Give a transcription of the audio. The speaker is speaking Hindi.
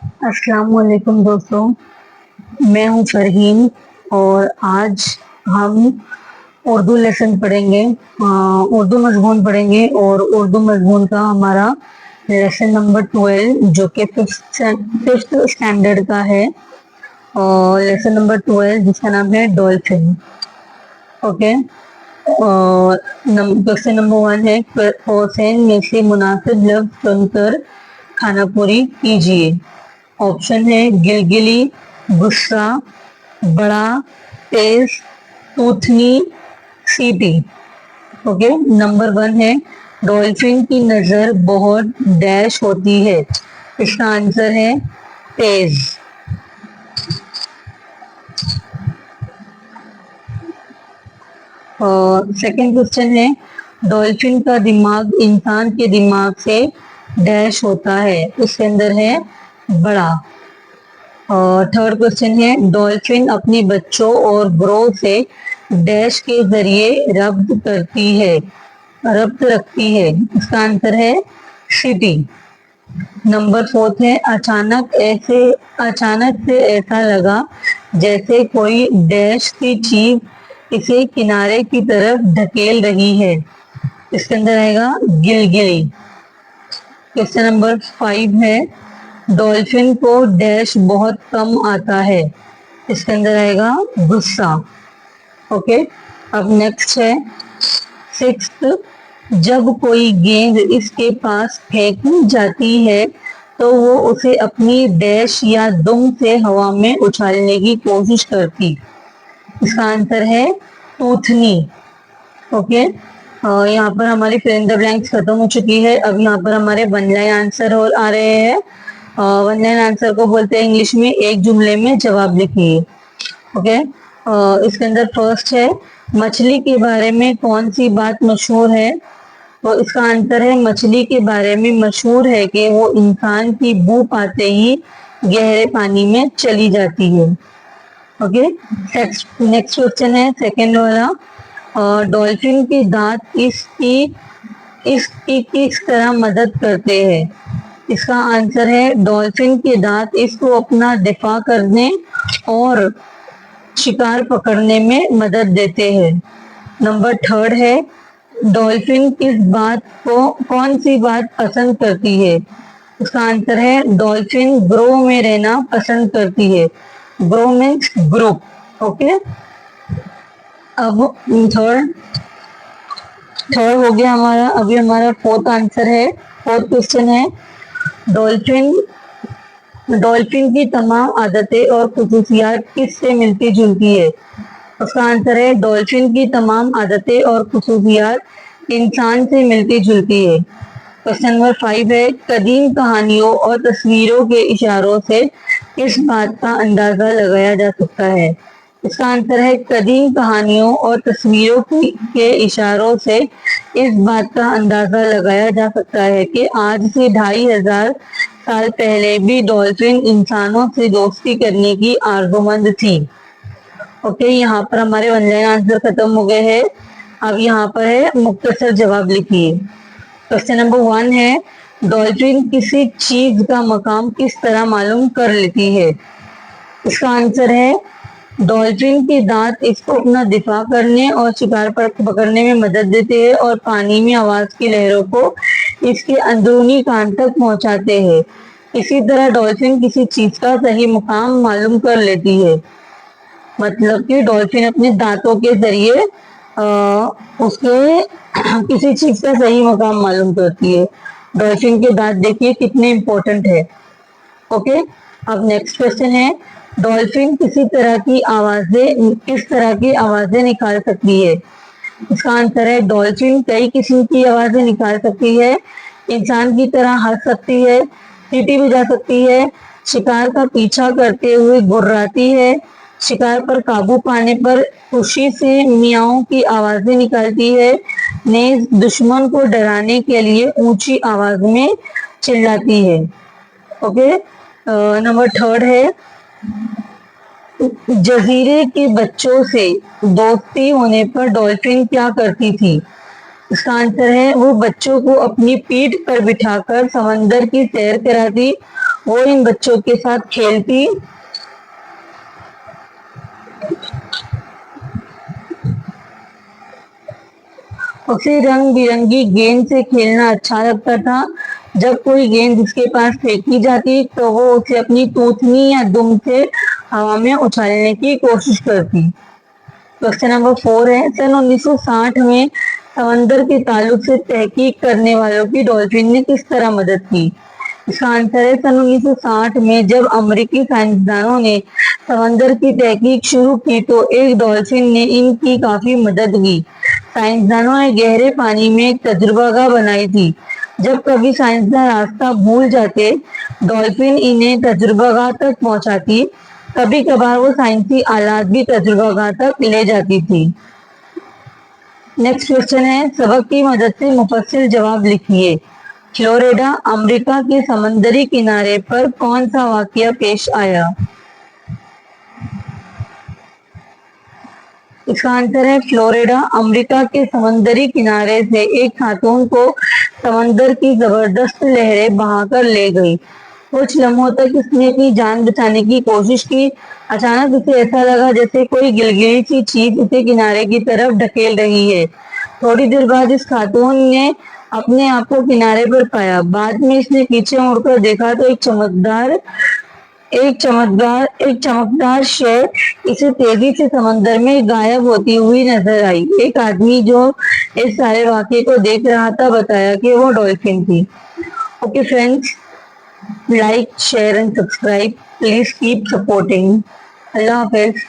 अस्सलाम वालेकुम दोस्तों, मैं हूं फरहीन और आज हम उर्दू लेसन पढ़ेंगे। उर्दू मज़मून पढ़ेंगे और उर्दू मज़मून का हमारा लेसन नंबर 12 जो कि फिफ्थ स्टैंडर्ड का है। और लेसन नंबर 12 जिसका नाम है डॉल्फिन। ओके। और क्वेश्चन नंबर 1 है, हुसैन में से मुनासिब लफ्ज चुनकर खाना पूरी कीजिए। ऑप्शन है गिलगिली, गुस्सा, बड़ा, तेज, तूथनी, सीटी। ओके। नंबर 1 है, डॉल्फिन की नजर बहुत डैश होती है। इसका आंसर है तेज। और सेकंड क्वेश्चन है, डॉल्फिन का दिमाग इंसान के दिमाग से डैश होता है। उसके अंदर है बड़ा। और थर्ड क्वेश्चन है, डॉल्फिन अपने बच्चों और ग्रो से डैश के जरिए रब्त रखती है। इसका आंसर है सिटी। नंबर 4 है, अचानक से ऐसा लगा जैसे कोई डैश की चीज इसे किनारे की तरफ धकेल रही है। इसके अंदर आएगा गिलगिली। क्वेश्चन नंबर 5 है, डॉल्फिन को डैश बहुत कम आता है। इसके अंदर आएगा गुस्सा। ओके। अब नेक्स्ट है सिक्स्थ, जब कोई गेंद इसके पास फेंकी जाती है तो वो उसे अपनी डैश या दुम से हवा में उछालने की कोशिश करती। इसका आंसर है टूथनी। ओके। यहाँ पर हमारी फिल इन द ब्लैंक्स खत्म हो चुकी है। अब यहाँ पर हमारे वन लाइन आंसर और आ रहे हैं। वन लाइन आंसर को बोलते हैं इंग्लिश में एक जुमले में जवाब लिखिए। ओके। इसके अंदर फर्स्ट है, मछली के बारे में कौन सी बात मशहूर है। तो इसका आंसर है मछली के बारे में मशहूर है कि वो इंसान की बू पाते ही गहरे पानी में चली जाती है। ओके। नेक्स्ट क्वेश्चन है सेकंड वाला, डॉल्फिन के दांत इसकी किस तरह मदद करते हैं। इसका आंसर है डॉल्फिन के दांत इसको अपना दिफा करने और शिकार पकड़ने में मदद देते हैं। नंबर थर्ड है, डॉल्फिन कौन सी बात पसंद करती है। इसका आंसर है डॉल्फिन ग्रो में रहना पसंद करती है। Grow means group. ओके। अब थर्ड थर्ड हो गया हमारा। अभी हमारा फोर्थ आंसर है, फोर्थ क्वेश्चन है, डॉल्फिन डॉल्फिन की तमाम आदतें और खुसूसियात किससे मिलती जुलती है। उसका आंसर है डॉल्फिन की तमाम आदतें और खुसूसियात इंसान से मिलती जुलती है। क्वेश्चन नंबर 5 है, कदीम कहानियों और तस्वीरों के इशारों से इस बात का अंदाजा लगाया जा सकता है। इसका आंसर है कदीम कहानियों और तस्वीरों के इशारों से इस बात का अंदाजा लगाया जा सकता है कि आज से 2500 साल पहले भी डॉल्फिन इंसानों से दोस्ती करने की आरज़ूमंद थी। ओके। यहाँ पर हमारे वन लाइन आंसर खत्म हो गए हैं। अब यहाँ पर है मुख्तसर जवाब लिखिए। क्वेश्चन नंबर 1 है, डॉल्फिन किसी चीज का मकाम किस तरह मालूम कर लेती है। इसका आंसर है डॉल्फिन के दांत इसको अपना दिफा करने और शिकार पर पकड़ने में मदद देते हैं और पानी में आवाज की लहरों को इसके अंदरूनी कान तक पहुंचाते हैं। इसी तरह डॉल्फिन किसी चीज का सही मुकाम मालूम कर लेती है। मतलब कि डॉल्फिन अपने दांतों के जरिए उसके किसी चीज का सही मुकाम मालूम करती है। डॉल्फिन के दांत देखिए कितने इंपॉर्टेंट है। ओके। अब नेक्स्ट क्वेश्चन है, डॉल्फिन किस तरह की आवाजें निकाल सकती है। इसका आंसर है डॉल्फिन कई किस्म की आवाजें निकाल सकती है। इंसान की तरह हंस सकती है, सीटी बजा सकती है, शिकार का पीछा करते हुए गुर्राती है, शिकार पर काबू पाने पर खुशी से मियाओं की आवाजें निकालती है, नेज दुश्मन को डराने के लिए ऊंची आवाज में चिल्लाती है। ओके। नंबर थर्ड है, जजीरे के बच्चों से दोस्ती होने पर डॉल्फिन क्या करती थी। इसका आंसर है वो बच्चों को अपनी पीठ पर बिठाकर समंदर की सैर कराती वो इन बच्चों के साथ खेलती उसे रंग बिरंगी गेंद से खेलना अच्छा लगता था। जब कोई गेंद उसके पास फेंकी जाती तो वो उसे अपनी टूथनी या दुम से हवा में उछालने की कोशिश करती। क्वेश्चन नंबर 4 है, सन 1960 में समंदर के ताल्लुक से तहकीक करने वालों की डॉल्फिन ने किस तरह मदद की? इसका आंसर है, सन 1960 में जब अमेरिकी साइंसदानों ने समंदर की तहकीक शुरू की तो एक डॉल्फिन ने इनकी काफी मदद की। साइंसदानों ने गहरे पानी में एक तजुर्बागाह बनाई थी। जब कभी साइंसदान रास्ता भूल जाते, डॉल्फिन इन्हें तजुर्बागाह तक पहुंचाती। कभी कभार वो साइंसी आलात भी तजुर्बागाह तक ले जाती थी। नेक्स्ट क्वेश्चन है, सबक की मदद से मुफस्सिल जवाब लिखिए। फ्लोरिडा अमेरिका के समंदरी किनारे पर कौन सा वाकया पेश आया? इसका आंसर है, फ्लोरिडा अमेरिका के समंदरी किनारे से एक खातून को समंदर की जबरदस्त लहरें बहाकर ले गई। कुछ लम्हों तक इसने अपनी जान बचाने की कोशिश की। अचानक उसे ऐसा लगा जैसे कोई गिलगिली सी चीज उसे किनारे की तरफ ढकेल रही है। थोड़ी देर बाद इस खातून ने अपने आप को किनारे पर पाया। बाद में इसने पीछे मुड़कर देखा तो एक चमकदार शय इसे तेजी से समंदर में गायब होती हुई नजर आई। एक आदमी जो इस सारे वाकये को देख रहा था बताया कि वो डॉल्फिन थी। Okay friends, like, share and subscribe. Please keep supporting. Allah Hafiz.